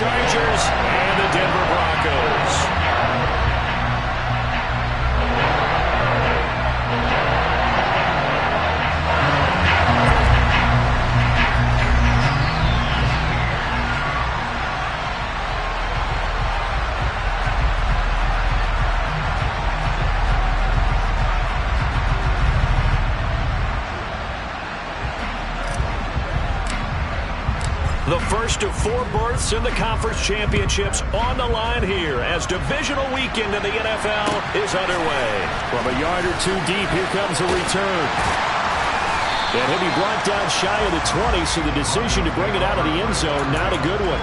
Chargers and the Denver Broncos. The first of 4 berths in the conference championships on the line here as divisional weekend in the NFL is underway. From a yard or 2 deep, here comes a return. And he'll be brought down shy of the 20, so the decision to bring it out of the end zone, not a good one.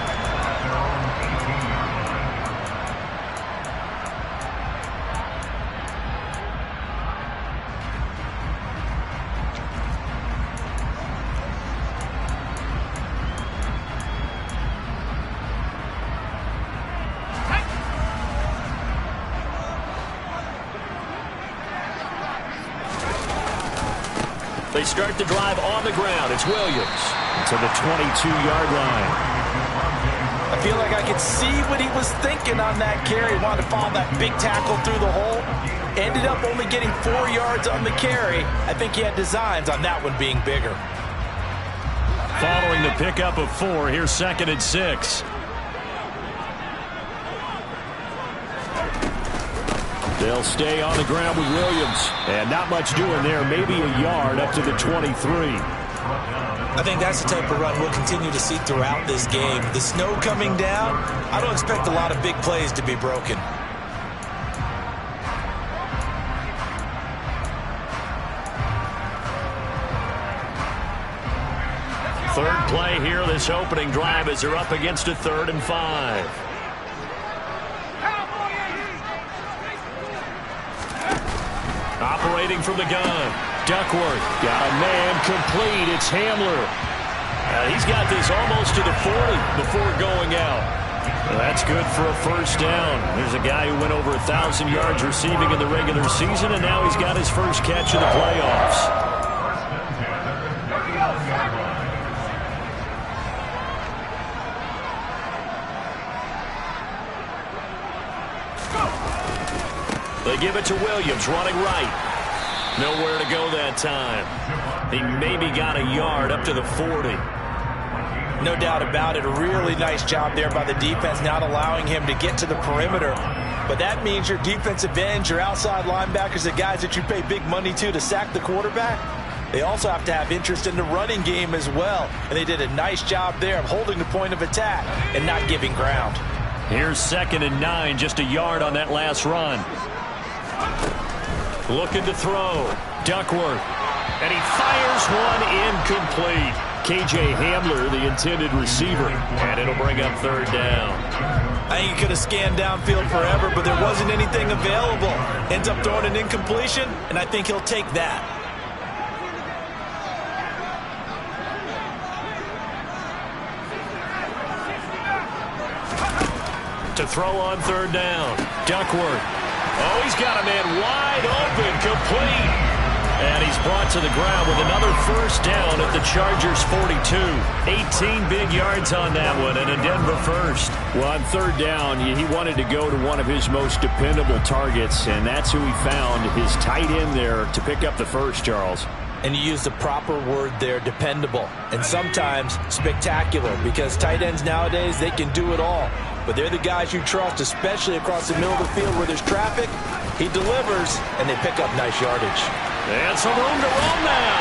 They start the drive on the ground. It's Williams to the 22-yard line. I feel like I could see what he was thinking on that carry. He wanted to follow that big tackle through the hole. Ended up only getting 4 yards on the carry. I think he had designs on that one being bigger. Following the pickup of 4, here's 2nd and 6. They'll stay on the ground with Williams. And not much doing there. Maybe a yard up to the 23. I think that's the type of run we'll continue to see throughout this game. The snow coming down, I don't expect a lot of big plays to be broken. Third play here, this opening drive, as they're up against a 3rd and 5. Operating from the gun. Duckworth got a man complete. It's Hamler. He's got this almost to the 40 before going out. That's good for a first down. There's a guy who went over 1,000 yards receiving in the regular season, and now he's got his first catch in the playoffs. They give it to Williams, running right. Nowhere to go that time. He maybe got a yard up to the 40. No doubt about it. A really nice job there by the defense, not allowing him to get to the perimeter. But that means your defensive ends, your outside linebackers, the guys that you pay big money to sack the quarterback, they also have to have interest in the running game as well. And they did a nice job there of holding the point of attack and not giving ground. Here's 2nd and 9, just a yard on that last run. Looking to throw. Duckworth. And he fires one incomplete. K.J. Hamler, the intended receiver. And it'll bring up 3rd down. I think he could have scanned downfield forever, but there wasn't anything available. Ends up throwing an incompletion, and I think he'll take that. To throw on 3rd down. Duckworth. Oh, he's got a man wide open, complete. And he's brought to the ground with another first down at the Chargers' 42. 18 big yards on that one, and a Denver first. Well, on 3rd down, he wanted to go to one of his most dependable targets, and that's who he found, his tight end there, to pick up the first, Charles. And you use the proper word there, dependable. And sometimes spectacular, because tight ends nowadays, they can do it all. But they're the guys you trust, especially across the middle of the field where there's traffic. He delivers, and they pick up nice yardage. And some room to run now.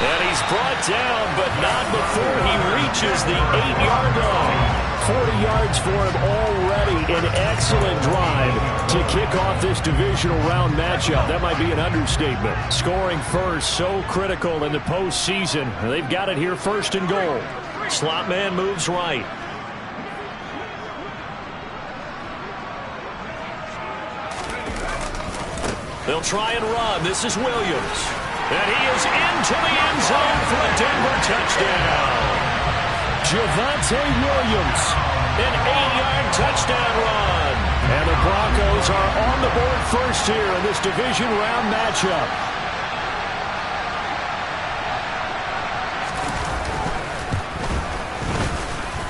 And he's brought down, but not before he reaches the 8-yard line. 40 yards for him already. An excellent drive to kick off this divisional round matchup. That might be an understatement. Scoring first, so critical in the postseason. They've got it here, 1st and goal. Slot man moves right. They'll try and run. This is Williams. And he is into the end zone for a Denver touchdown. Javonte Williams, an 8-yard touchdown run. And the Broncos are on the board first here in this division round matchup.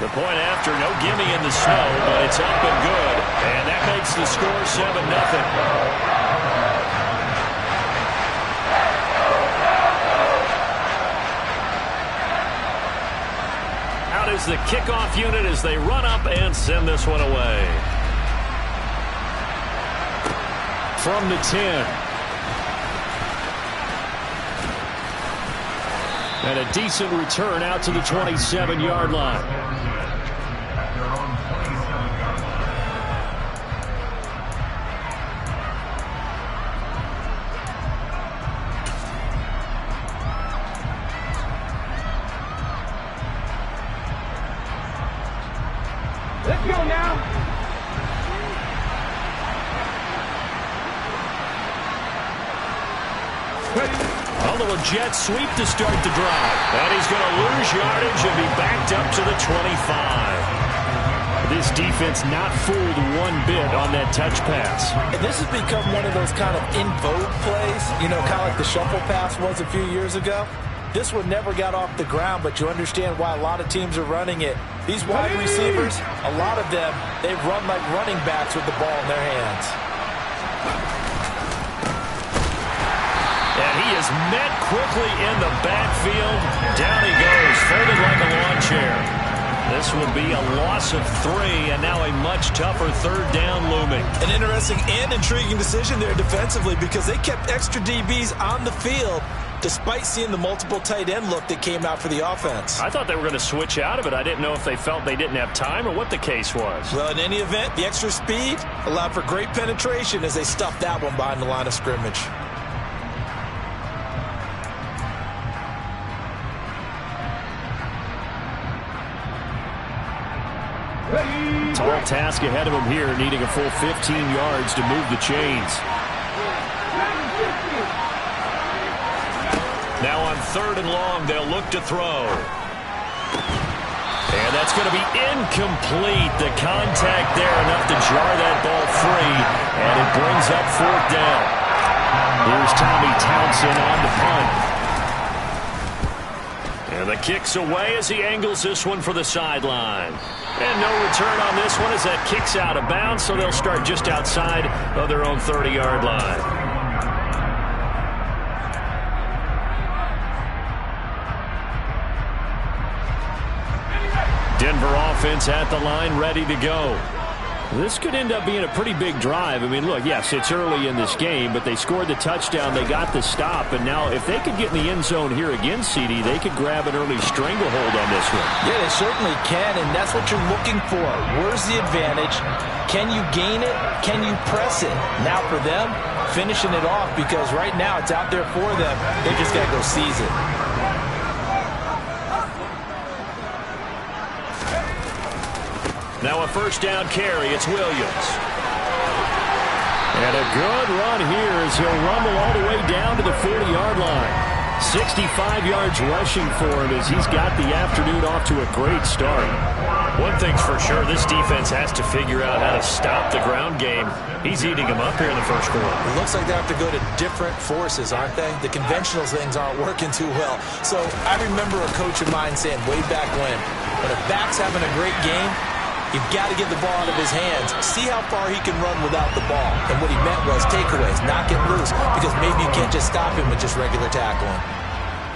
The The point after, no gimme in the snow, but it's up and good. And that makes the score 7-0. Is the kickoff unit as they run up and send this one away. From the 10. And a decent return out to the 27-yard line. Let's go now. A little jet sweep to start the drive. And he's going to lose yardage and be backed up to the 25. This defense not fooled one bit on that touch pass. And this has become one of those kind of in vogue plays, you know, kind of like the shuffle pass was a few years ago. This one never got off the ground, but you understand why a lot of teams are running it. These wide receivers, a lot of them, they run like running backs with the ball in their hands. And he is met quickly in the backfield. Down he goes, folded like a lawn chair. This will be a loss of 3, and now a much tougher third down looming. An interesting and intriguing decision there defensively because they kept extra DBs on the field despite seeing the multiple tight end look that came out for the offense. I thought they were going to switch out of it. I didn't know if they felt they didn't have time or what the case was. Well, in any event, the extra speed allowed for great penetration as they stuffed that one behind the line of scrimmage. Tall task ahead of him here, needing a full 15 yards to move the chains. Now on 3rd and long, they'll look to throw. And that's going to be incomplete. The contact there enough to jar that ball free, and it brings up 4th down. Here's Tommy Townsend on the punt. And the kick's away as he angles this one for the sideline. And no return on this one as that kick's out of bounds, so they'll start just outside of their own 30-yard line. Denver offense at the line, ready to go. This could end up being a pretty big drive. I mean, look, yes, it's early in this game, but they scored the touchdown, they got the stop, and now if they could get in the end zone here again, CD, they could grab an early stranglehold on this one. Yeah, they certainly can, and that's what you're looking for. Where's the advantage? Can you gain it? Can you press it? Now for them, finishing it off, because right now it's out there for them. They just got to go seize it. Now a 1st down carry. It's Williams. And a good run here as he'll rumble all the way down to the 40-yard line. 65 yards rushing for him as he's got the afternoon off to a great start. One thing's for sure, this defense has to figure out how to stop the ground game. He's eating them up here in the first quarter. It looks like they have to go to different forces, aren't they? The conventional things aren't working too well. So I remember a coach of mine saying way back when a back's having a great game, you've got to get the ball out of his hands. See how far he can run without the ball. And what he meant was takeaways, not get loose, because maybe you can't just stop him with just regular tackling.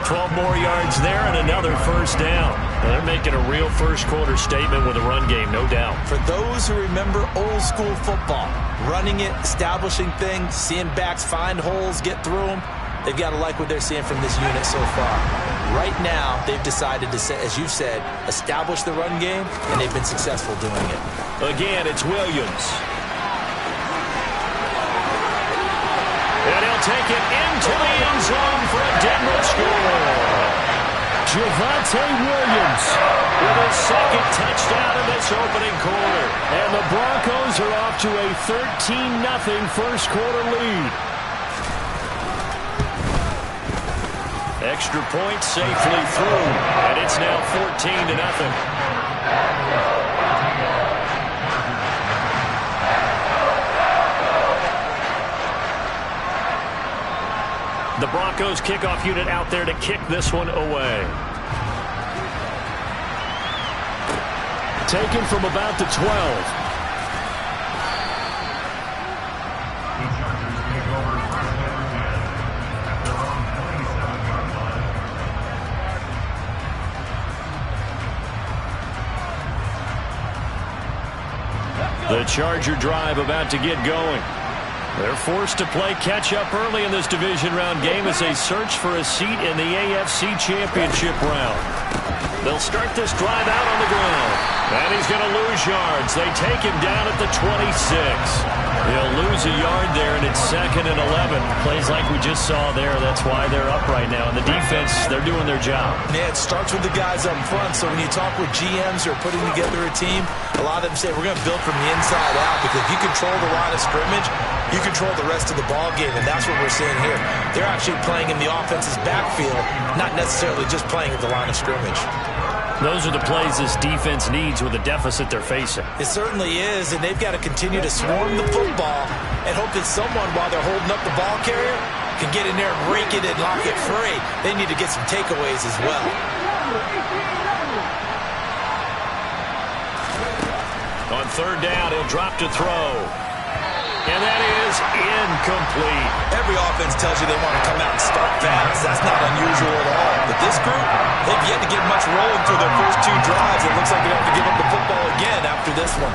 12 more yards there and another 1st down. Well, they're making a real first quarter statement with a run game, no doubt. For those who remember old school football, running it, establishing things, seeing backs find holes, get through them, they've got to like what they're seeing from this unit so far. Right now, they've decided to, as you said, establish the run game, and they've been successful doing it. Again, it's Williams. And he'll take it into the end zone for a Denver score. Javonte Williams with his 2nd touchdown in this opening quarter. And the Broncos are off to a 13-0 first quarter lead. Extra point safely through, and it's now 14-0. The Broncos kickoff unit out there to kick this one away. taken from about the 12. The Charger drive about to get going. They're forced to play catch-up early in this division round game as they search for a seat in the AFC Championship round. They'll start this drive out on the ground. And he's going to lose yards. They take him down at the 26. He'll lose a yard there, and it's 2nd and 11. Plays like we just saw there. That's why they're up right now. And the defense, they're doing their job. Yeah, it starts with the guys up front. So when you talk with GMs who are putting together a team, a lot of them say we're going to build from the inside out, because if you control the line of scrimmage, you control the rest of the ball game, and that's what we're seeing here. They're actually playing in the offense's backfield, not necessarily just playing at the line of scrimmage. Those are the plays this defense needs with the deficit they're facing. It certainly is, and they've got to continue to swarm the football and hope that someone, while they're holding up the ball carrier, can get in there and rake it and lock it free. They need to get some takeaways as well. On 3rd down, he'll drop to throw. And that is incomplete. Every offense tells you they want to come out and start fast. That's not unusual at all. But this group, they've yet to get much rolling through their first 2 drives. It looks like they're going to have to give up the football again after this one.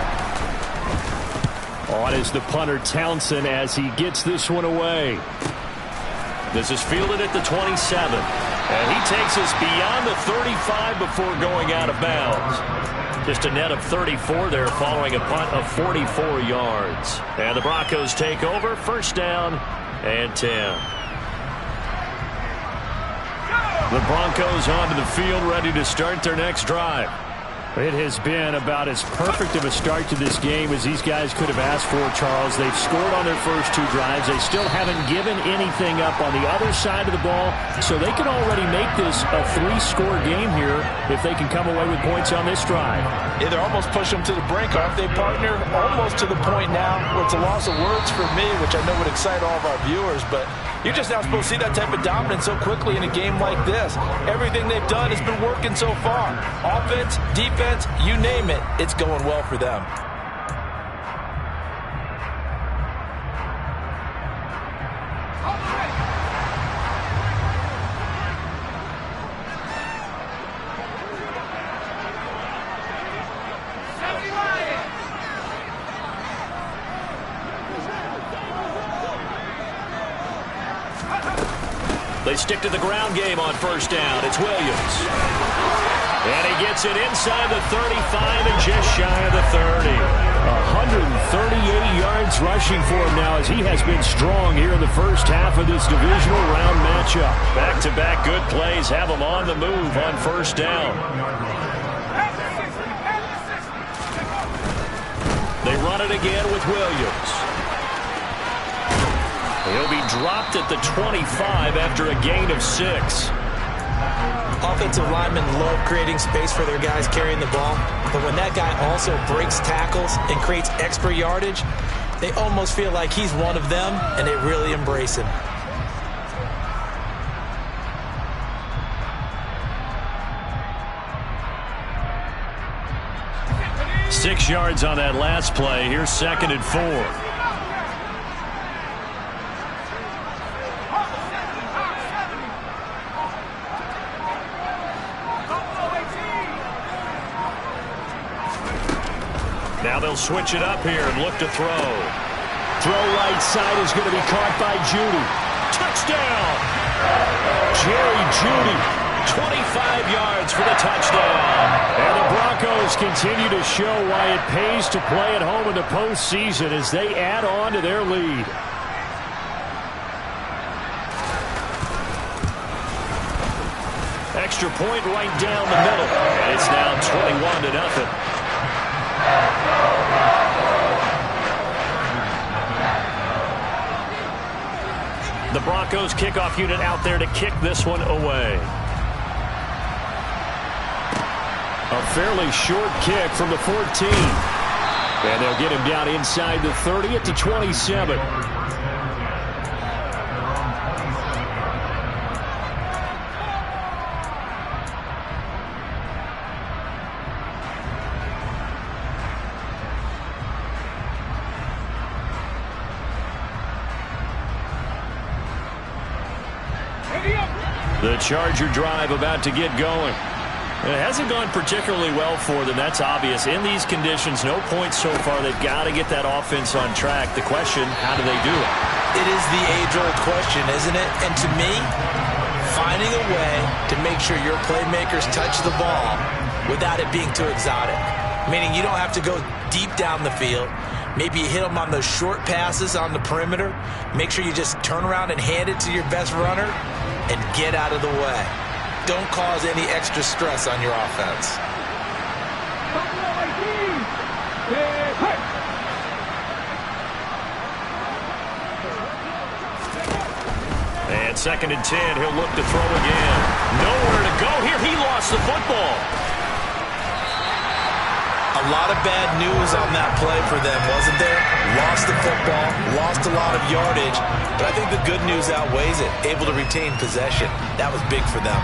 On is the punter Townsend as he gets this one away. This is fielded at the 27. And he takes us beyond the 35 before going out of bounds. Just a net of 34 there following a punt of 44 yards. And the Broncos take over, 1st down and 10. The Broncos onto the field, ready to start their next drive. It has been about as perfect of a start to this game as these guys could have asked for, Charles. They've scored on their first 2 drives. They still haven't given anything up on the other side of the ball, so they can already make this a 3-score game here if they can come away with points on this drive. Yeah, they're almost pushing them to the brink, aren't they, partner? Almost to the point now where it's a loss of words for me, which I know would excite all of our viewers, but you're just not supposed to see that type of dominance so quickly in a game like this. Everything they've done has been working so far. Offense, defense, you name it, it's going well for them. They stick to the ground game on 1st down. It's Williams. And he gets it inside the 35 and just shy of the 30. 138 yards rushing for him now as he has been strong here in the first half of this divisional round matchup. Back-to-back good plays have him on the move on 1st down. They run it again with Williams. He'll be dropped at the 25 after a gain of 6. Offensive linemen love creating space for their guys carrying the ball, but when that guy also breaks tackles and creates extra yardage, they almost feel like he's one of them, and they really embrace him. Six yards on that last play. Here's 2nd and 4. Now they'll switch it up here and look to throw. Throw right side is going to be caught by Judy. Touchdown! Jerry Judy, 25 yards for the touchdown. And the Broncos continue to show why it pays to play at home in the postseason as they add on to their lead. Extra point right down the middle. And it's now 21-0. The Broncos kickoff unit out there to kick this one away. A fairly short kick from the 14. And they'll get him down inside the 30 at the 27. The Charger drive about to get going. It hasn't gone particularly well for them. That's obvious. In these conditions, no points so far. They've got to get that offense on track. The question, how do they do it? It is the age-old question, isn't it? And to me, finding a way to make sure your playmakers touch the ball without it being too exotic. Meaning you don't have to go deep down the field. Maybe you hit them on those short passes on the perimeter. Make sure you just turn around and hand it to your best runner and get out of the way. Don't cause any extra stress on your offense. And 2nd and 10, he'll look to throw again. Nowhere to go here. He lost the football. A lot of bad news on that play for them, wasn't there? Lost the football, lost a lot of yardage, but I think the good news outweighs it. Able to retain possession. That was big for them.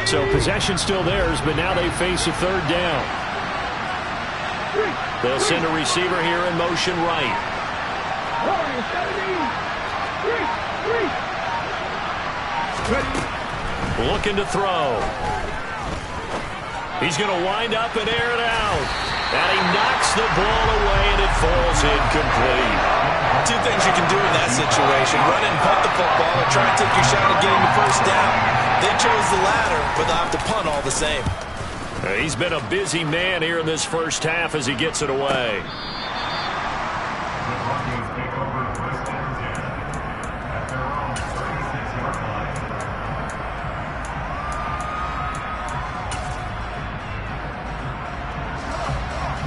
So possession still theirs, but now they face a 3rd down. They'll send a receiver here in motion right. Looking to throw. He's going to wind up and air it out. And he knocks the ball away, and it falls incomplete. Two things you can do in that situation. Run and punt the football or try and take your shot at getting the 1st down. They chose the latter, but they'll have to punt all the same. He's been a busy man here in this 1st half as he gets it away.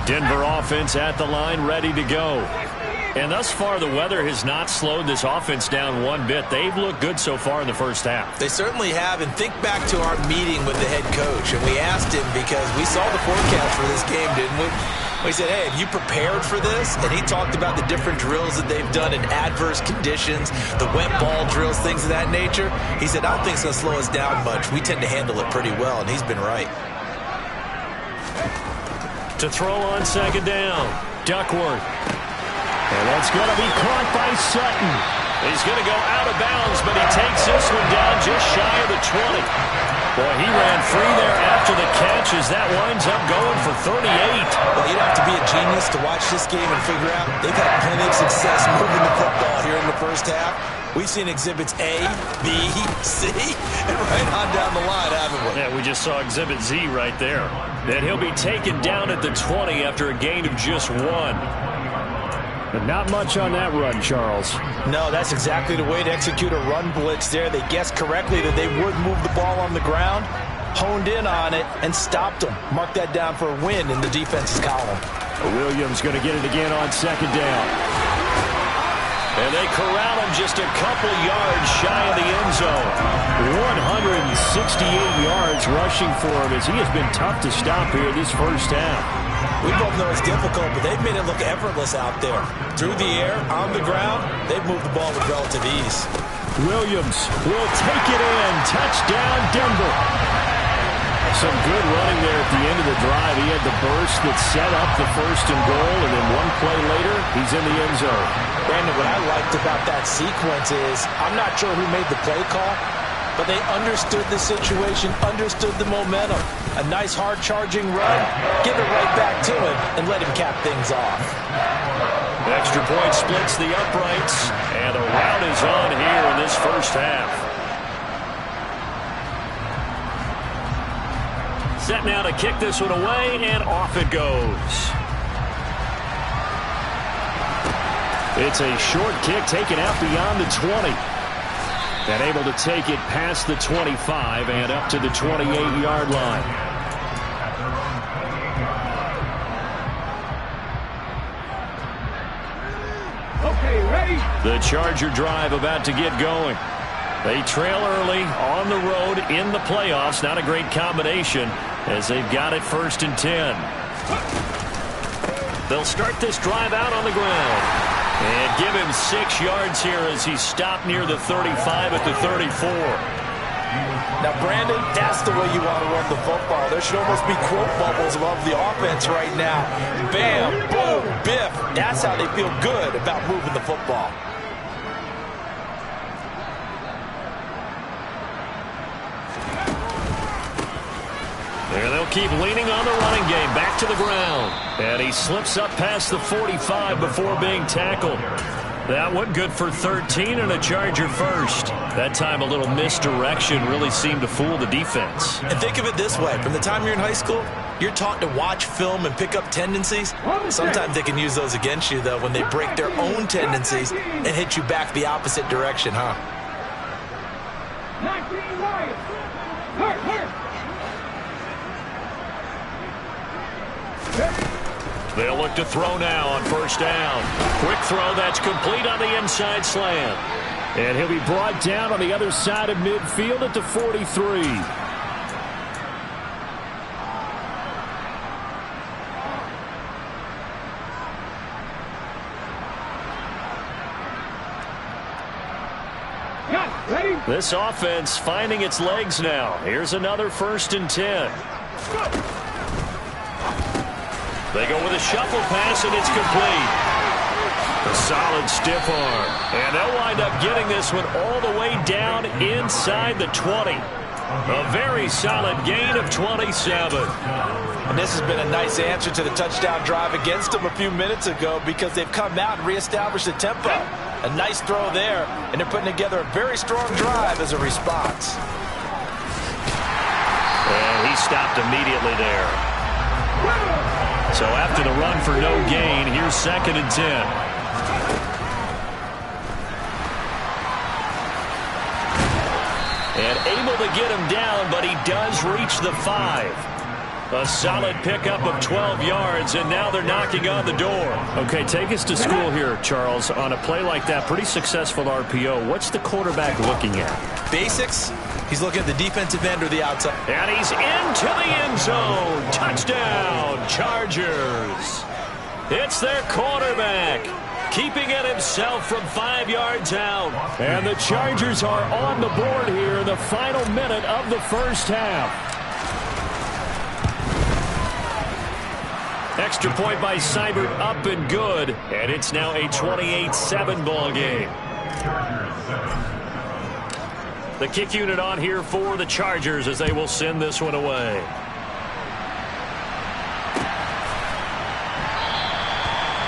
Denver offense at the line, ready to go. And thus far, the weather has not slowed this offense down one bit. They've looked good so far in the 1st half. They certainly have. And think back to our meeting with the head coach. And we asked him because we saw the forecast for this game, didn't we? We said, hey, have you prepared for this? And he talked about the different drills that they've done in adverse conditions, the wet ball drills, things of that nature. He said, I don't think it's going to slow us down much. We tend to handle it pretty well, and he's been right. To throw on 2nd down, Duckworth. And that's going to be caught by Sutton. He's going to go out of bounds, but he takes this one down just shy of the 20. Boy, he ran free there after the catch as that winds up going for 38. Well, you don't have to be a genius to watch this game and figure out they've had plenty of success moving the football here in the 1st half. We've seen exhibits A, B, C, and right on down the line, haven't we? Yeah, we just saw exhibit Z right there. And he'll be taken down at the 20 after a gain of just 1. But not much on that run, Charles. No, that's exactly the way to execute a run blitz there. They guessed correctly that they would move the ball on the ground, honed in on it, and stopped them. Mark that down for a win in the defense's column. Williams going to get it again on 2nd down. And they corral him just a couple yards shy of the end zone. 168 yards rushing for him as he has been tough to stop here this 1st half. We both know it's difficult, but they've made it look effortless out there. Through the air, on the ground, they've moved the ball with relative ease. Williams will take it in. Touchdown, Denver. Some good running there at the end of the drive. He had the burst that set up the 1st and goal, and then one play later, he's in the end zone. Brandon, what I liked about that sequence is I'm not sure who made the play call, but they understood the situation, understood the momentum. A nice hard-charging run, give it right back to him, and let him cap things off. Extra point splits the uprights, and the rout is on here in this 1st half. Set now to kick this one away, and off it goes. It's a short kick taken out beyond the 20. And able to take it past the 25 and up to the 28-yard line. Okay, ready? The Charger drive about to get going. They trail early on the road in the playoffs. Not a great combination as they've got it 1st and 10. They'll start this drive out on the ground. And give him 6 yards here as he's stopped near the 35 at the 34. Now, Brandon, that's the way you want to run the football. There should almost be quote bubbles above the offense right now. Bam, boom, biff. That's how they feel good about moving the football. And they'll keep leaning on the running game. Back to the ground. And he slips up past the 45 before being tackled. That one good for 13 and a Charger first. That time a little misdirection really seemed to fool the defense. And think of it this way. From the time you're in high school, you're taught to watch film and pick up tendencies. Sometimes they can use those against you, though, when they break their own tendencies and hit you back the opposite direction, huh? 19 Lions. Hurt. They'll look to throw now on first down. Quick throw that's complete on the inside slant. And he'll be brought down on the other side of midfield at the 43. This offense finding its legs now. Here's another 1st and 10. They go with a shuffle pass, and it's complete. A solid stiff arm. And they'll wind up getting this one all the way down inside the 20. A very solid gain of 27. And this has been a nice answer to the touchdown drive against them a few minutes ago because they've come out and reestablished the tempo. A nice throw there, and they're putting together a very strong drive as a response. And he stopped immediately there. So after the run for no gain, here's 2nd and 10. And able to get him down, but he does reach the 5. A solid pickup of 12 yards, and now they're knocking on the door. Okay, take us to school here, Charles. On a play like that, pretty successful RPO. What's the quarterback looking at? Basics. He's looking at the defensive end or the outside. And he's into the end zone. Touchdown, Chargers. It's their quarterback, keeping it himself from 5 yards out. And the Chargers are on the board here in the final minute of the first half. Extra point by Seibert, up and good. And it's now a 28-7 ball game. The kick unit on here for the Chargers as they will send this one away.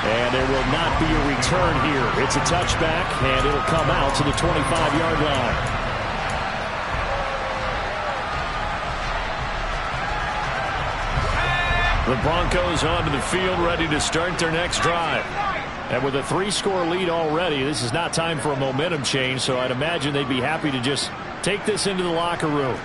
And there will not be a return here. It's a touchback, and it'll come out to the 25-yard line. The Broncos onto the field, ready to start their next drive. And with a 3-score lead already, this is not time for a momentum change, so I'd imagine they'd be happy to just take this into the locker room.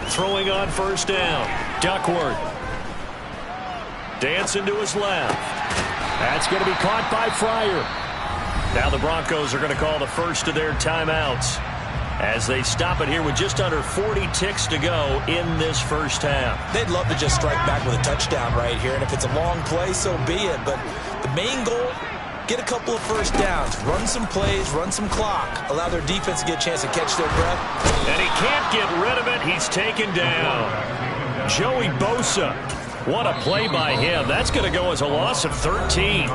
Throwing on first down. Duckworth. Dancing to his left. That's going to be caught by Fryer. Now the Broncos are going to call the first of their timeouts as they stop it here with just under 40 ticks to go in this first half. They'd love to just strike back with a touchdown right here, and if it's a long play, so be it. But the main goal, get a couple of first downs, run some plays, run some clock, allow their defense to get a chance to catch their breath. And he can't get rid of it. He's taken down. Joey Bosa. What a play by him. That's going to go as a loss of 13.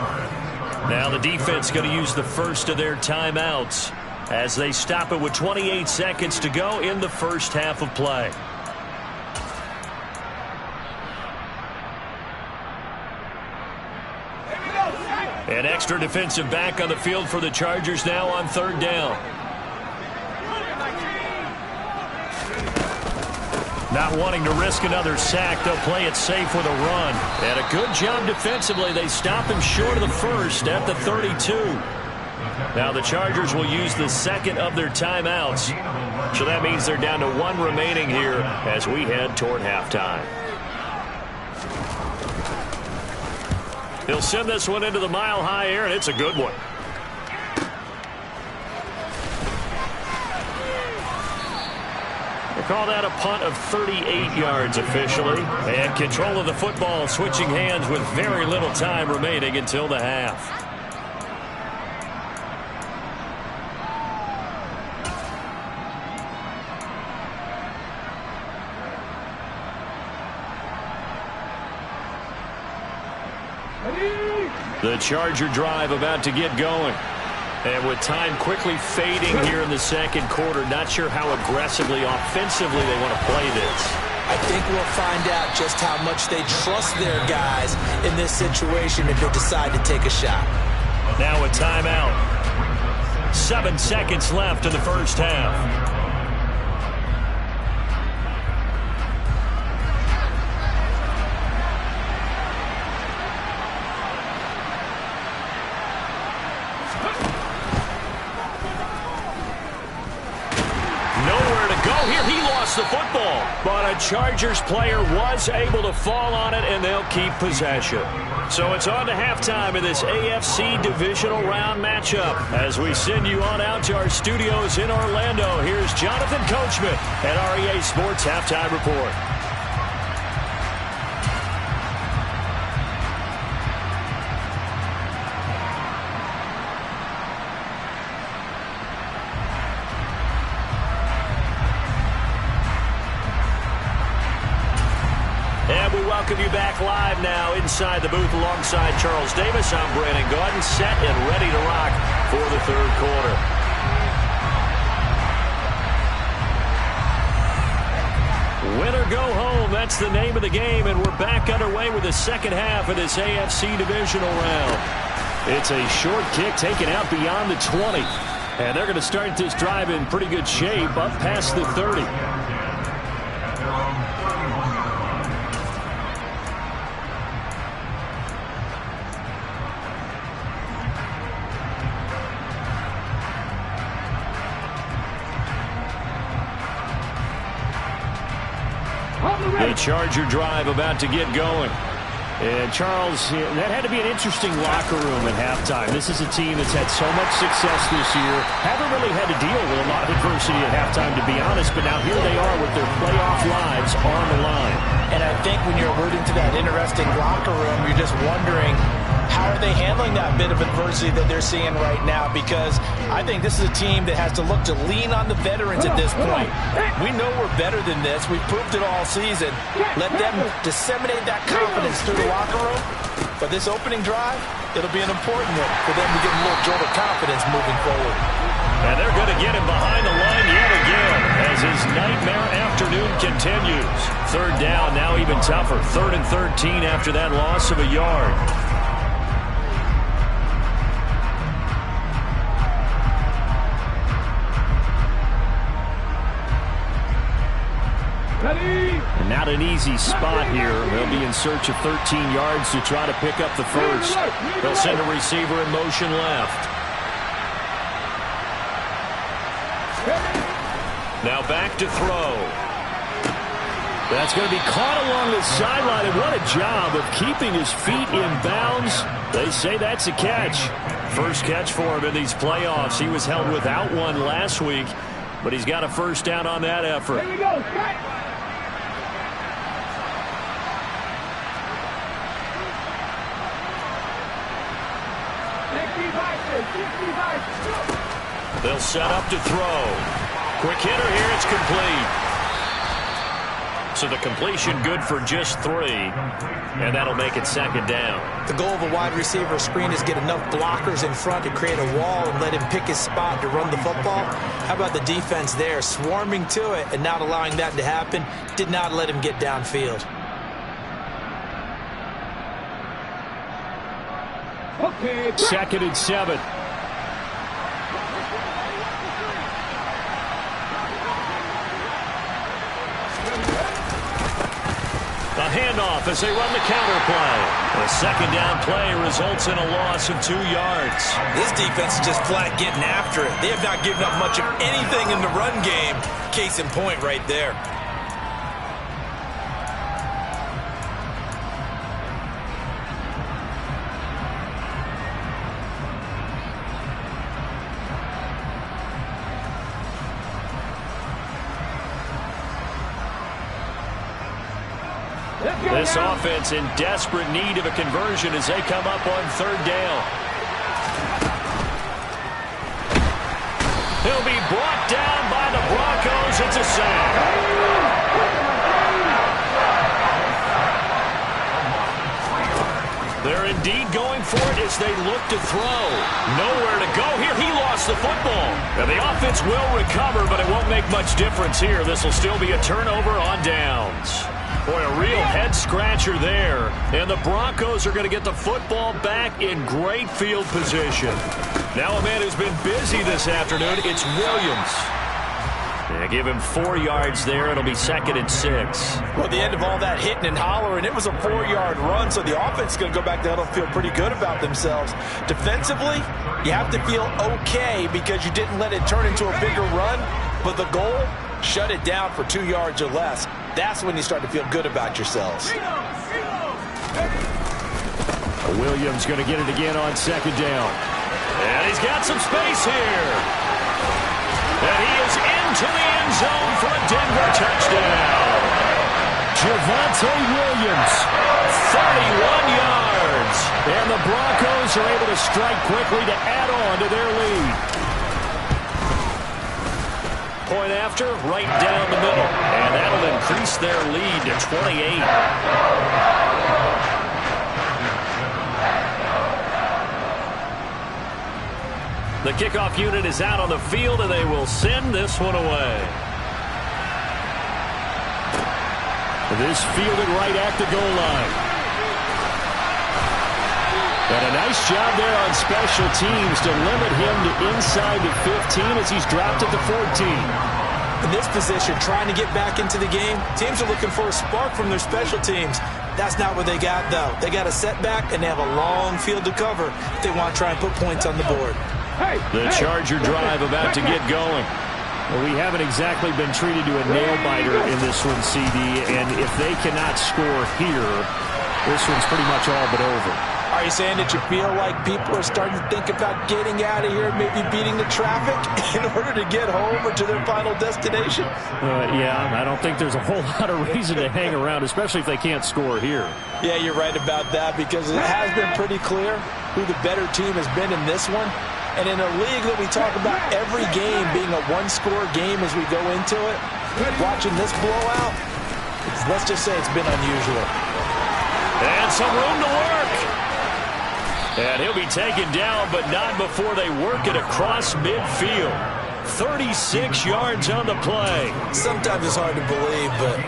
Now the defense going to use the first of their timeouts as they stop it with 28 seconds to go in the first half of play. An extra defensive back on the field for the Chargers now on third down. Not wanting to risk another sack, they'll play it safe with a run. And a good job defensively. They stop him short of the first at the 32. Now the Chargers will use the second of their timeouts. So that means they're down to one remaining here as we head toward halftime. He'll send this one into the mile-high air, and it's a good one. They call that a punt of 38 yards officially. And control of the football switching hands with very little time remaining until the half. The Charger drive about to get going. And with time quickly fading here in the second quarter, not sure how aggressively, offensively they want to play this. I think we'll find out just how much they trust their guys in this situation if they decide to take a shot. Now a timeout. 7 seconds left in the first half. The football, but a Chargers player was able to fall on it, and they'll keep possession. So it's on to halftime in this AFC Divisional Round matchup. As we send you on out to our studios in Orlando, here's Jonathan Coachman at REA Sports Halftime Report. Welcome you back live now inside the booth alongside Charles Davis. I'm Brandon Gaudin, set and ready to rock for the third quarter. Win or go home, that's the name of the game, and we're back underway with the second half of this AFC Divisional Round. It's a short kick taken out beyond the 20, and they're going to start this drive in pretty good shape up past the 30. The Charger drive about to get going. And Charles, that had to be an interesting locker room at halftime. This is a team that's had so much success this year. Haven't really had to deal with a lot of adversity at halftime, to be honest. But now here they are with their playoff lives on the line. And I think when you're alluding to that interesting locker room, you're just wondering, how are they handling that bit of adversity that they're seeing right now? Because I think this is a team that has to look to lean on the veterans at this point. We know we're better than this. We've proved it all season. Let them disseminate that confidence through the locker room. But this opening drive, it'll be an important one for them to get a little jolt of confidence moving forward. And they're going to get him behind the line yet again as his nightmare afternoon continues. Third down, now even tougher. 3rd and 13 after that loss of a yard. And not an easy spot here. They'll be in search of 13 yards to try to pick up the first. They'll send a receiver in motion left. Now back to throw. That's going to be caught along the sideline, and what a job of keeping his feet in bounds. They say that's a catch. First catch for him in these playoffs. He was held without one last week, but he's got a first down on that effort. Here we go. They'll set up to throw. Quick hitter here, it's complete. So the completion good for just 3, and that'll make it second down. The goal of a wide receiver screen is get enough blockers in front to create a wall and let him pick his spot to run the football. How about the defense there, swarming to it and not allowing that to happen? Did not let him get downfield. Okay, 2nd and 7. A handoff as they run the counter play. The second down play results in a loss of 2 yards. This defense is just flat getting after it. They have not given up much of anything in the run game. Case in point right there. This offense in desperate need of a conversion as they come up on 3rd down. He'll be brought down by the Broncos. It's a sack. They're indeed going going for it as they look to throw. Nowhere to go here. He lost the football. Now the offense will recover, but it won't make much difference here. This will still be a turnover on downs. Boy, a real head-scratcher there. And the Broncos are going to get the football back in great field position. Now a man who's been busy this afternoon, it's Williams. Yeah, give him 4 yards there. It'll be 2nd and 6. Well, at the end of all that hitting and hollering, it was a 4-yard run, so the offense is going to go back there and feel pretty good about themselves. Defensively, you have to feel okay because you didn't let it turn into a bigger run, but the goal, shut it down for 2 yards or less. That's when you start to feel good about yourselves. Williams going to get it again on 2nd down. And he's got some space here. And he is into the end zone for a Denver touchdown. Javonte Williams, 31 yards. And the Broncos are able to strike quickly to add on to their lead. Point after, right down the middle. And that'll increase their lead to 28. The kickoff unit is out on the field, and they will send this one away. This fielded right at the goal line. And a nice job there on special teams to limit him to inside the 15 as he's dropped at the 14. In this position, trying to get back into the game, teams are looking for a spark from their special teams. That's not what they got, though. They got a setback, and they have a long field to cover if they want to try and put points on the board. The Charger drive about to get going. Well, we haven't exactly been treated to a nail-biter in this one, CD, and if they cannot score here, this one's pretty much all but over. Are you saying that you feel like people are starting to think about getting out of here, maybe beating the traffic in order to get home or to their final destination? Yeah, I don't think there's a whole lot of reason to hang around, especially if they can't score here. Yeah, you're right about that because it has been pretty clear who the better team has been in this one. And in a league that we talk about every game being a one-score game as we go into it, watching this blowout, let's just say it's been unusual. And some room to work. And he'll be taken down, but not before they work it across midfield. 36 yards on the play. Sometimes it's hard to believe, but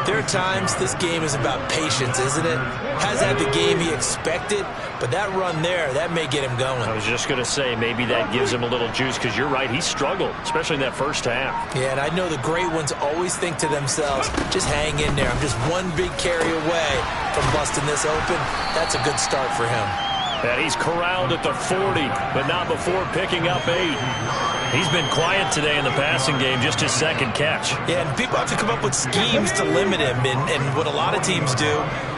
there are times this game is about patience, isn't it? Has had the game he expected, but that run there, that may get him going. I was just going to say, maybe that gives him a little juice, because you're right, he struggled, especially in that first half. Yeah, and I know the great ones always think to themselves, just hang in there. I'm just one big carry away from busting this open. That's a good start for him. And he's corralled at the 40, but not before picking up 8. He's been quiet today in the passing game, just his 2nd catch. Yeah, and people have to come up with schemes to limit him, and what a lot of teams do,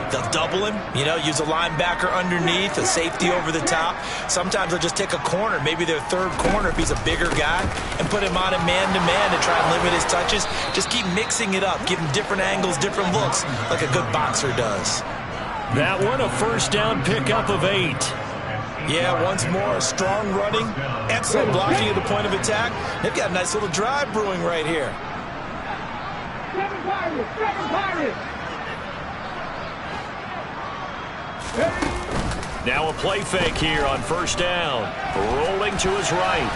they'll double him, use a linebacker underneath, a safety over the top. Sometimes they'll just take a corner, maybe their 3rd corner if he's a bigger guy, and put him on a man-to-man to try and limit his touches. Just keep mixing it up, give him different angles, different looks, like a good boxer does. That one, a first down pickup of 8. Yeah, once more, strong running, excellent blocking at the point of attack. They've got a nice little drive brewing right here. Now a play fake here on first down. Rolling to his right.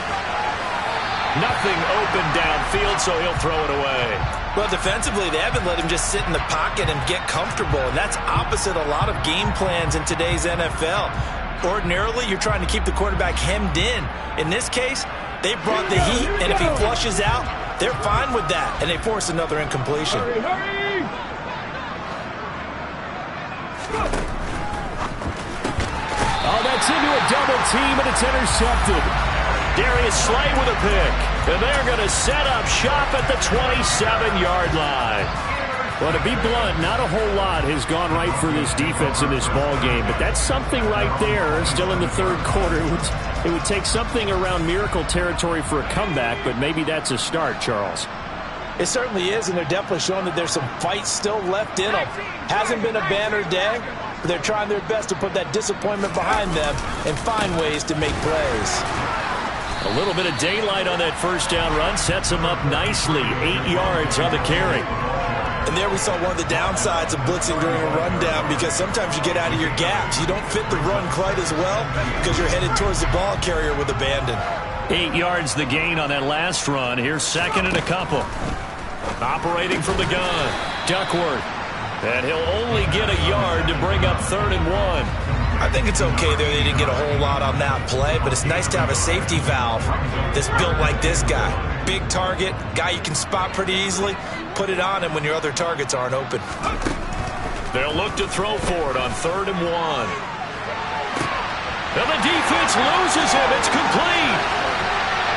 Nothing open downfield, so he'll throw it away. Well, defensively, they haven't let him just sit in the pocket and get comfortable, and that's opposite a lot of game plans in today's NFL. Ordinarily, you're trying to keep the quarterback hemmed in. In this case, they brought the heat, and if he flushes out, they're fine with that, and they force another incompletion. Oh, that's into a double team, and it's intercepted. Darius Slay with a pick, and they're going to set up shop at the 27-yard line. Well, to be blunt, not a whole lot has gone right for this defense in this ball game, but that's something right there still in the 3rd quarter. It would take something around miracle territory for a comeback, but maybe that's a start, Charles. It certainly is, and they're definitely showing that there's some fight still left in them. Hasn't been a banner day, but they're trying their best to put that disappointment behind them and find ways to make plays. A little bit of daylight on that first down run sets him up nicely. 8 yards on the carry. And there we saw one of the downsides of blitzing during a rundown, because sometimes you get out of your gaps. You don't fit the run quite as well because you're headed towards the ball carrier with abandon. 8 yards the gain on that last run. Here's second and a couple. Operating from the gun, Duckworth. And he'll only get a yard to bring up 3rd and 1. I think it's okay there. They didn't get a whole lot on that play, but it's nice to have a safety valve that's built like this guy. Big target, guy you can spot pretty easily. Put it on him when your other targets aren't open. They'll look to throw for it on 3rd and 1. And the defense loses him. It's complete.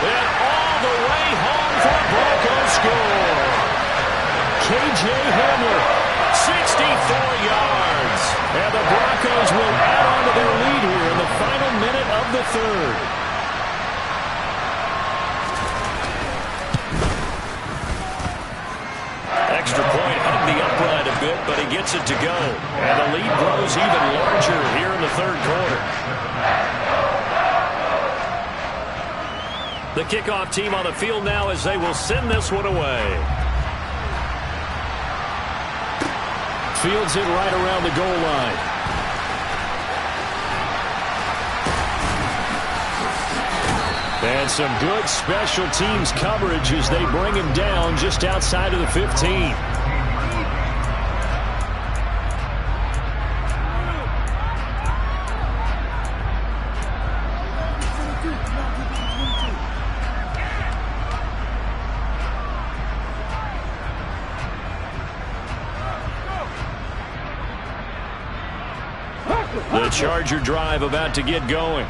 And all the way home for a Broncos score. K.J. Hamler, 64 yards. And the Broncos will add on to their lead here in the final minute of the 3rd. Extra point hugged the upright a bit, but he gets it to go. And the lead grows even larger here in the 3rd quarter. The kickoff team on the field now as they will send this one away. Fields it right around the goal line. And some good special teams coverage as they bring him down just outside of the 15. The Charger drive about to get going.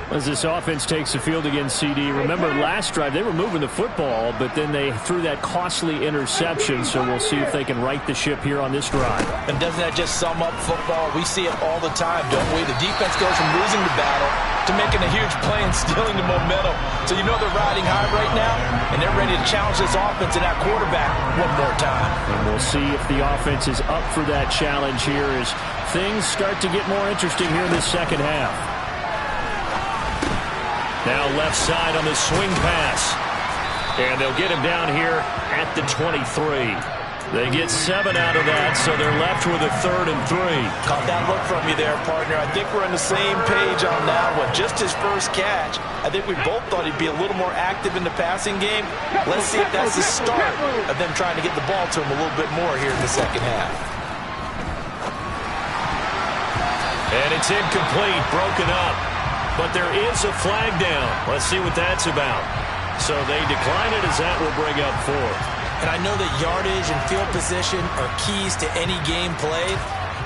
As this offense takes the field against CD. Remember, last drive, they were moving the football, but then they threw that costly interception, so we'll see if they can right the ship here on this drive. And doesn't that just sum up football? We see it all the time, don't we? The defense goes from losing the battle to making a huge play and stealing the momentum. So you know they're riding high right now, and they're ready to challenge this offense and that quarterback one more time. And we'll see if the offense is up for that challenge here as things start to get more interesting here in the second half. Now left side on the swing pass. And they'll get him down here at the 23. They get 7 out of that, so they're left with a 3rd and 3. Caught that look from you there, partner. I think we're on the same page on that one. Just his first catch. I think we both thought he'd be a little more active in the passing game. Let's see if that's the start of them trying to get the ball to him a little bit more here in the second half. And it's incomplete, broken up. But there is a flag down. Let's see what that's about. So they decline it as that will bring up 4th. And I know that yardage and field position are keys to any game played,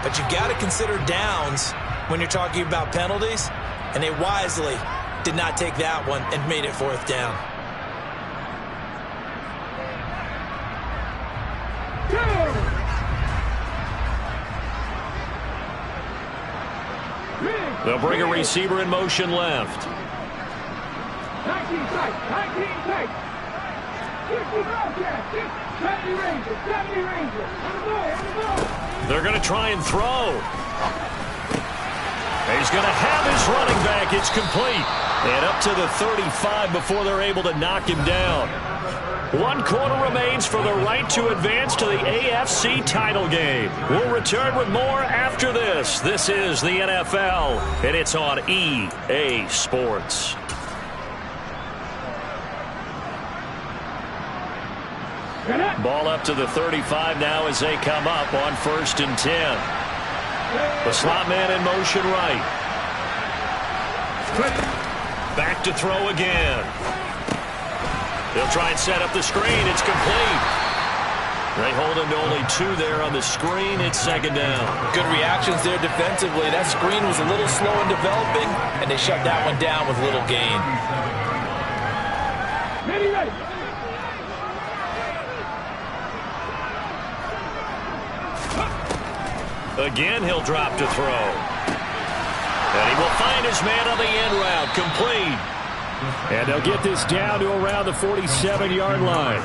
but you got to consider downs when you're talking about penalties, and they wisely did not take that one and made it 4th down. They'll bring a receiver in motion left. 19 tight, 19 tight. 60 Bobcats, 70 Rangers, 70 Rangers. On the ball. They're going to try and throw. He's going to have his running back. It's complete. And up to the 35 before they're able to knock him down. 1 quarter remains for the right to advance to the AFC title game. We'll return with more after this. This is the NFL, and it's on EA Sports. Ball up to the 35 now as they come up on 1st and 10. The slot man in motion right. Back to throw again. They'll try and set up the screen. It's complete. They hold him to only 2 there on the screen. It's 2nd down. Good reactions there defensively. That screen was a little slow in developing, and they shut that one down with little gain. Again, he'll drop to throw. And he will find his man on the end route. Complete. And they'll get this down to around the 47-yard line.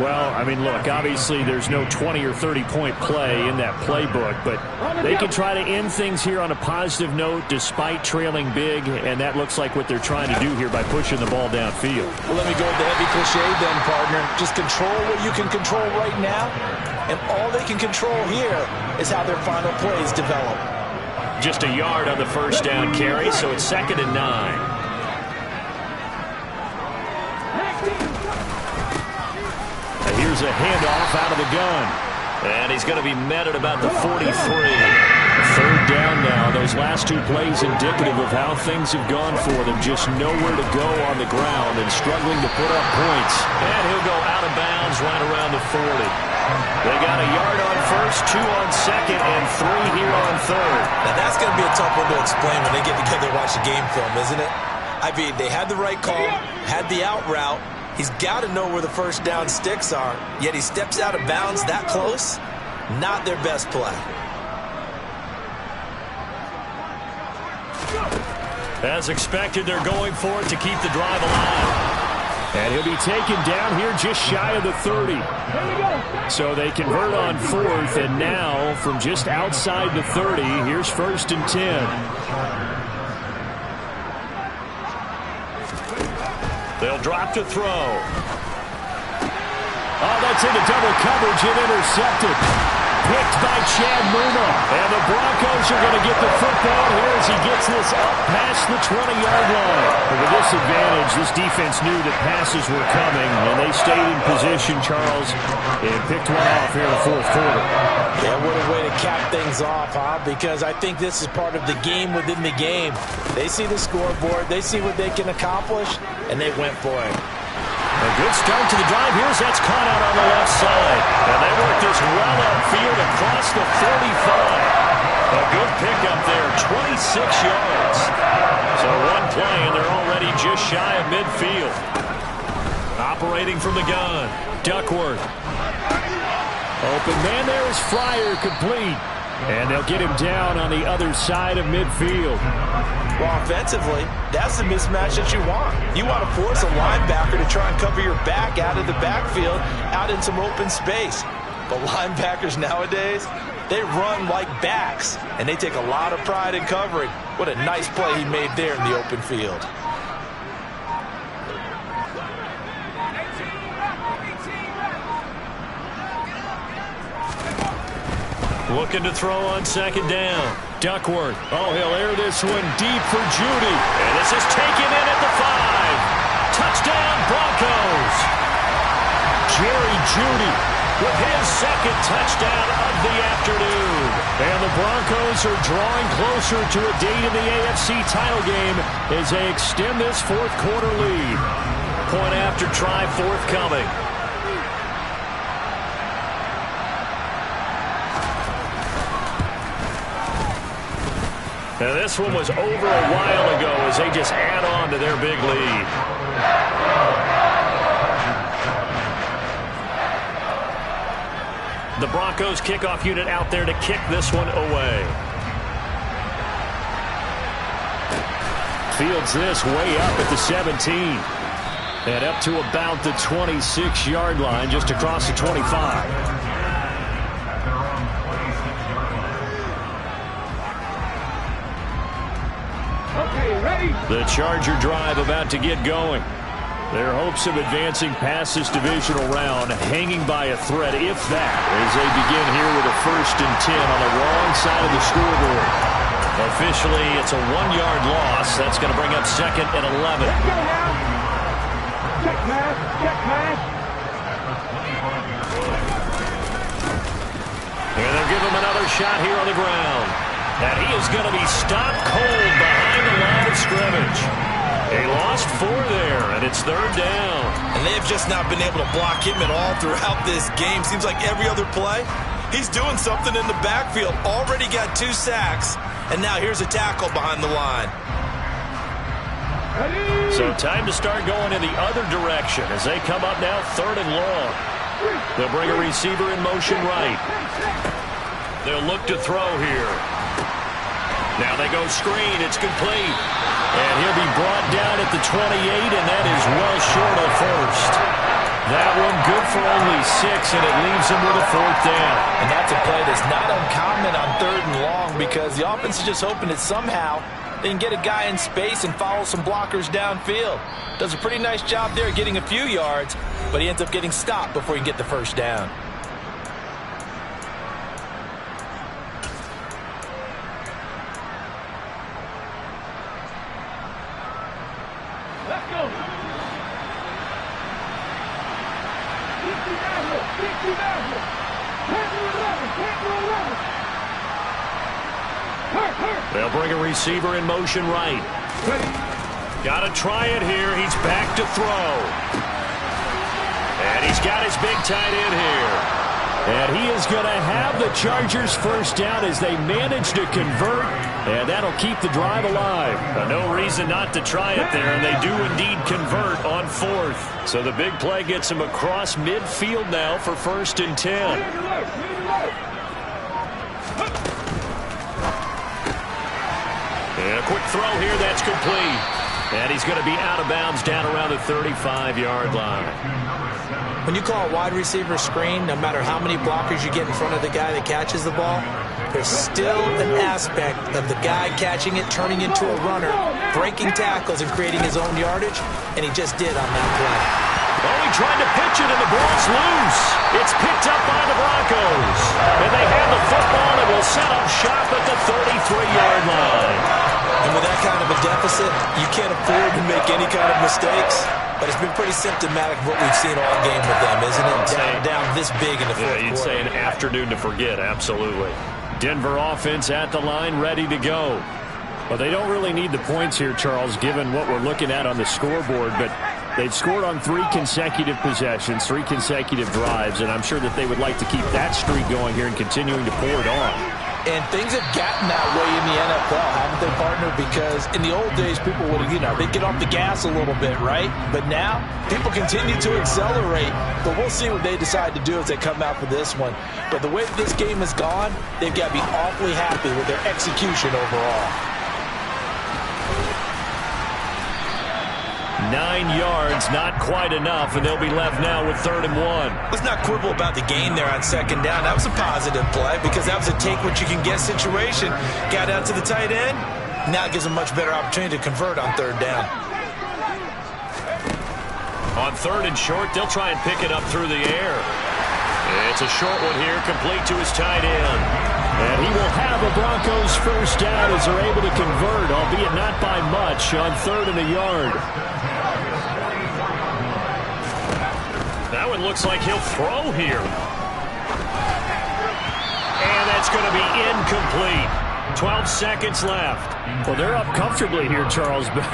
Well, I mean, look, obviously there's no 20 or 30-point play in that playbook, but they can try to end things here on a positive note despite trailing big, and that looks like what they're trying to do here by pushing the ball downfield. Well, let me go with the heavy cliche then, partner. Just control what you can control right now, and all they can control here is how their final plays develop. Just a yard on the first down carry, so it's 2nd and 9. Here's a handoff out of the gun. And he's going to be met at about the 43. 3rd down now. Those last 2 plays indicative of how things have gone for them. Just nowhere to go on the ground and struggling to put up points. And he'll go out of bounds right around the 40. They got a yard on first, 2 on second, and 3 here on third. Now that's going to be a tough one to explain when they get together and watch the game film, isn't it? I mean, they had the right call, had the out route. He's got to know where the first down sticks are, yet he steps out of bounds that close. Not their best play. As expected, they're going for it to keep the drive alive. And he'll be taken down here just shy of the 30. So they convert on 4th, and now from just outside the 30, here's 1st and 10. They'll drop to throw. Oh, that's into double coverage and intercepted. Picked by Chad Muma. And the Broncos are going to get the football here as he gets this up past the 20-yard line. But with this advantage, this defense knew that passes were coming, and they stayed in position, Charles, and picked one off here in the 4th quarter. Yeah, what a way to cap things off, huh? Because I think this is part of the game within the game. They see the scoreboard, they see what they can accomplish, and they went for it. A good start to the drive. Here's that's caught out on the left side. And they work this well upfield across the 45. A good pickup there, 26 yards. So one play, and they're already just shy of midfield. Operating from the gun, Duckworth. Open man there is Fryer, complete. And they'll get him down on the other side of midfield. Well, offensively, that's the mismatch that you want. You want to force a linebacker to try and cover your back out of the backfield, out in some open space. But linebackers nowadays, they run like backs, and they take a lot of pride in covering. What a nice play he made there in the open field. Looking to throw on 2nd down. Duckworth. Oh, he'll air this one deep for Judy. And this is taken in at the 5. Touchdown, Broncos. Jerry Judy with his 2nd touchdown of the afternoon. And the Broncos are drawing closer to a date in the AFC title game as they extend this 4th quarter lead. Point after try forthcoming. Now this one was over a while ago as they just add on to their big lead. The Broncos kickoff unit out there to kick this one away. Fields this way up at the 17. And up to about the 26-yard line, just across the 25. The Charger drive about to get going. Their hopes of advancing past this divisional round hanging by a thread, if that, as they begin here with a 1st and 10 on the wrong side of the scoreboard. Officially, it's a 1-yard loss. That's going to bring up 2nd and 11. Check pass, check pass. And they'll give him another shot here on the ground. And he is going to be stopped cold behind the line of scrimmage. He lost 4 there, and it's 3rd down. And they've just not been able to block him at all throughout this game. Seems like every other play, he's doing something in the backfield. Already got 2 sacks, and now here's a tackle behind the line. So time to start going in the other direction as they come up now 3rd and long. They'll bring a receiver in motion right. They'll look to throw here. Now they go screen. It's complete. And he'll be brought down at the 28, and that is well short of first. That one good for only 6, and it leaves him with a 4th down. And that's a play that's not uncommon on 3rd and long because the offense is just hoping that somehow they can get a guy in space and follow some blockers downfield. Does a pretty nice job there getting a few yards, but he ends up getting stopped before he can get the 1st down. Let's go. 50 Madden. 10-11. They'll bring a receiver in motion right. Got to try it here. He's back to throw. And he's got his big tight end here. And he is going to have the Chargers' 1st down as they manage to convert. And that'll keep the drive alive. No reason not to try it there, and they do indeed convert on 4th. So the big play gets him across midfield now for 1st and 10. And a quick throw here, that's complete. And he's going to be out of bounds down around the 35-yard line. When you call a wide receiver screen, no matter how many blockers you get in front of the guy that catches the ball, there's still an aspect of the guy catching it, turning into a runner, breaking tackles and creating his own yardage, and he just did on that play. Oh, he tried to pitch it, and the ball's loose. It's picked up by the Broncos. And they have the football and will set up shop at the 33-yard line. And with that kind of a deficit, you can't afford to make any kind of mistakes. But it's been pretty symptomatic of what we've seen all game with them, isn't it? Down this big in the fourth quarter. You'd say an afternoon to forget, absolutely. Denver offense at the line, ready to go. Well, they don't really need the points here, Charles, given what we're looking at on the scoreboard. But they've scored on 3 consecutive possessions, 3 consecutive drives, and I'm sure that they would like to keep that streak going here and continuing to pour it on. And things have gotten that way in the NFL, haven't they, partner? Because in the old days, people would, they'd get off the gas a little bit, right? But now, people continue to accelerate. But we'll see what they decide to do as they come out for this one. But the way that this game has gone, they've got to be awfully happy with their execution overall. 9 yards, not quite enough, and they'll be left now with 3rd and 1. Let's not quibble about the gain there on 2nd down. That was a positive play because that was a take-what-you-can-get situation. Got out to the tight end. Now it gives them a much better opportunity to convert on 3rd down. On 3rd and short, they'll try and pick it up through the air. It's a short one here, complete to his tight end. And he will have a Broncos 1st down as they're able to convert, albeit not by much, on 3rd and a yard. That one looks like he'll throw here. And that's going to be incomplete. 12 seconds left. Well, they're up comfortably here, Charles, but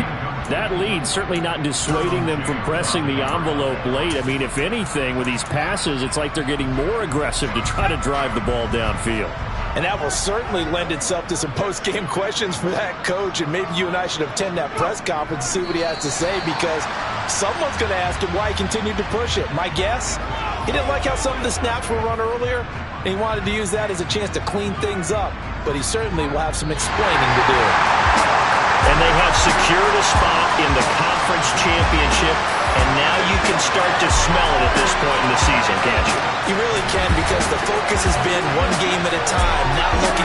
that lead certainly not dissuading them from pressing the envelope late. I mean, if anything, with these passes, it's like they're getting more aggressive to try to drive the ball downfield. And that will certainly lend itself to some post-game questions for that coach. And maybe you and I should attend that press conference and see what he has to say, because someone's going to ask him why he continued to push it. My guess, he didn't like how some of the snaps were run earlier, and he wanted to use that as a chance to clean things up. But he certainly will have some explaining to do. And they have secured a spot in the conference championship, and now you can start to smell it at this point in the season, can't you? You really can, because the focus has been one game at a time, not looking